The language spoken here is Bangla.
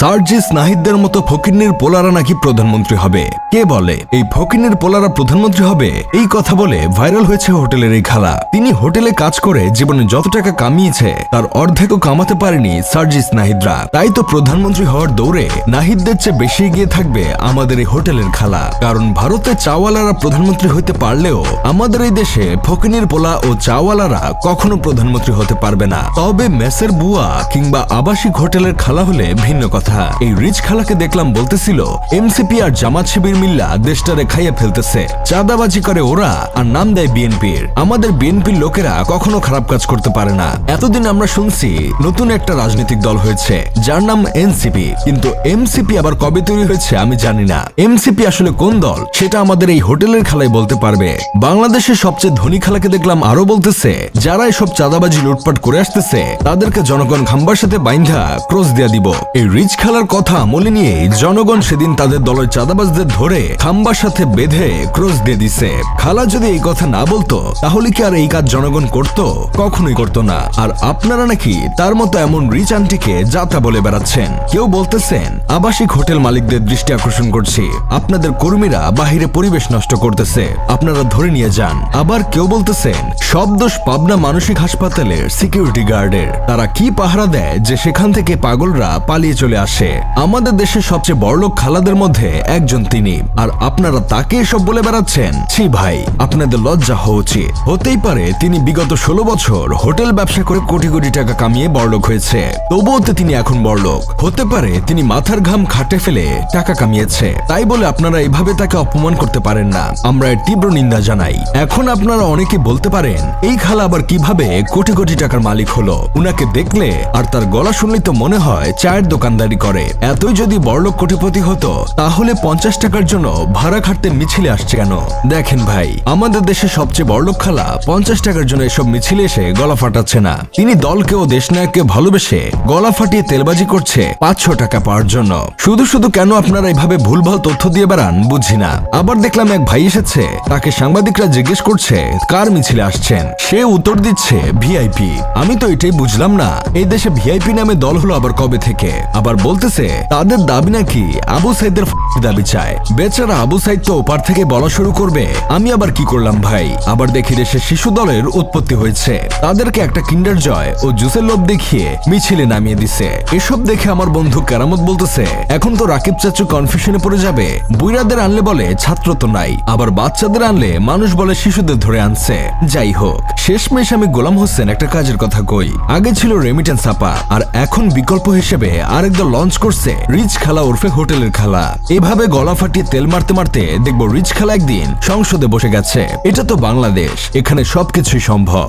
সার্জিস নাহিদদের মতো ফকিন্নির পোলারা নাকি প্রধানমন্ত্রী হবে। কে বলে এই ফকিন্নির পোলারা প্রধানমন্ত্রী হবে? এই কথা বলে ভাইরাল হয়েছে হোটেলের এই খালা। তিনি হোটেলে কাজ করে জীবনে যত টাকা কামিয়েছে তার অর্ধেকও কামাতে পারেনি সার্জিস নাহিদরা। তাই তো প্রধানমন্ত্রী হওয়ার দৌড়ে নাহিদদের চেয়ে বেশি এগিয়ে থাকবে আমাদের এই হোটেলের খালা। কারণ ভারতে চাওয়ালারা প্রধানমন্ত্রী হতে পারলেও আমাদের এই দেশে ফকিন্নির পোলা ও চাওয়ালারা কখনো প্রধানমন্ত্রী হতে পারবে না। তবে মেসের বুয়া কিংবা আবাসিক হোটেলের খালা হলে ভিন্ন কথা। এই রিচ খালাকে দেখলাম বলতেছিল এমসিপি আর জামাত শিবির মিল্লা দেশটারে খাইয়া ফেলতেছে, চাঁদাবাজি করে ওরা আর নাম দেয় বিএনপির। আমাদের বিএনপির লোকেরা কখনো খারাপ কাজ করতে পারে না। এতদিন আমরা শুনছি নতুন একটা রাজনৈতিক দল হয়েছে যার নাম এনসিপি, কিন্তু এমসিপি আবার কবে তৈরি হয়েছে আমি জানি না। এমসিপি আসলে কোন দল সেটা আমাদের এই হোটেলের খালাই বলতে পারবে। বাংলাদেশের সবচেয়ে ধনী খালাকে দেখলাম আরো বলতেছে যারা এসব চাঁদাবাজি লুটপাট করে আসতেছে তাদেরকে জনগণ খাম্বার সাথে বাইন্ধা ক্রস দিয়া দিব। এই রিচ খালার কথা আমলে নিয়ে জনগণ সেদিন তাদের দলের চাঁদাবাজদের ধরে খাম্বার সাথে বেঁধে ক্রস দিয়ে দিছে। খালা যদি এই কথা না বলতো তাহলে কি আর এই কাজ জনগণ করত? কখনোই করতো না। আর আপনারা নাকি তার মতো এমন রিচ আন্টিকে যাতা বলে বেড়াচ্ছেন। কেউ বলতেছেন আবাসিক হোটেল মালিকদের দৃষ্টি আকর্ষণ করছি, আপনাদের কর্মীরা বাহিরে পরিবেশ নষ্ট করতেছে, আপনারা ধরে নিয়ে যান। আবার কেউ বলতেছেন সব দোষ পাবনা মানসিক হাসপাতালের সিকিউরিটি গার্ডের, তারা কি পাহারা দেয় যে সেখান থেকে পাগলরা পালিয়ে চলে আসে। আমাদের দেশের সবচেয়ে বড়লোক খালাদের মধ্যে একজন তিনি, আর আপনারা তাকে এসব বলে বেড়াচ্ছেন। ছি ভাই, আপনাদের লজ্জা হওয়া উচিত। হতেই পারে তিনি বিগত 16 বছর হোটেল ব্যবসা করে কোটি কোটি টাকা কামিয়ে বড়লোক হয়েছে, তবুও তো তিনি এখন বড়লোক। হতে পারে তিনি মাথার ঘাম খাটে ফেলে টাকা কামিয়েছে, তাই বলে আপনারা এইভাবে তাকে অপমান করতে পারেন না। আমরা এর তীব্র নিন্দা জানাই। এখন আপনারা অনেকে বলতে পারেন এই খালা আবার কিভাবে কোটি কোটি টাকার মালিক হলো? উনাকে দেখলে আর তার গলা শুনলে তো মনে হয় চায়ের দোকানদারি করে। এতই যদি বড়লোক কোটিপতি হতো তাহলে 50 টাকার জন্য ভাড়া খাটতে মিছিলে আসছে কেন? দেখেন ভাই, আমাদের দেশের সবচেয়ে বড়লোক খালা 50 টাকার জন্য এসব মিছিলে এসে গলা ফাটাচ্ছে না। তিনি দলকে ও দেশনায়ককে ভালোবেসে গলা ফাটিয়ে তেলবাজি করছে 500 টাকা পাওয়ার জন্য। শুধু শুধু কেন আপনারা এভাবে ভুলভাল তথ্য দিয়ে বেড়ান বুঝি না। আবার দেখলাম এক ভাই এসেছে, তাকে সাংবাদিকরা জিজ্ঞেস করছে কার মিছিলে আসছেন, সে উত্তর দিচ্ছে ভিআইপি। আমি তো এটাই বুঝলাম না এই দেশে ভিআইপি নামে দল হলো আবার কবে থেকে? আবার বলতেছে তাদের দাবি নাকি আবু সাইদের দাবি চায়। বেচারা আবু সাইদ তো ওপার থেকে বলা শুরু করবে। আমি আবার কি করলাম ভাই? আবার দেখি দেশে শিশু দলের উৎপত্তি হয়েছে, তাদেরকে একটা কিন্ডার জয় ও জুসের লোভ দেখিয়ে মিছিলে নামিয়ে দিছে। এসব দেখে আমার বন্ধু কেরামত বলতেছে এখন তো রাকিব চাচু কনফিউশনে পড়ে যাবে। বুইরাদের আনলে বলে ছাত্র তো নাই, আবার বাচ্চাদের আনলে মানুষ বলে শিশুদের ধরে আনছে। যাই হোক, শেষমেশ আমি গোলাম হোসেন একটা কাজের কথা কই। আগে ছিল রেমিটেন্স আপা, আর এখন বিকল্প হিসেবে আরেক দল লঞ্চ করছে রিচ খালা ওরফে হোটেলের খালা। এভাবে গলা ফাটিয়ে তেল মারতে মারতে দেখবো রিচ খালা একদিন সংসদে বসে গেছে। এটা তো বাংলাদেশ, এখানে সবকিছুই সম্ভব।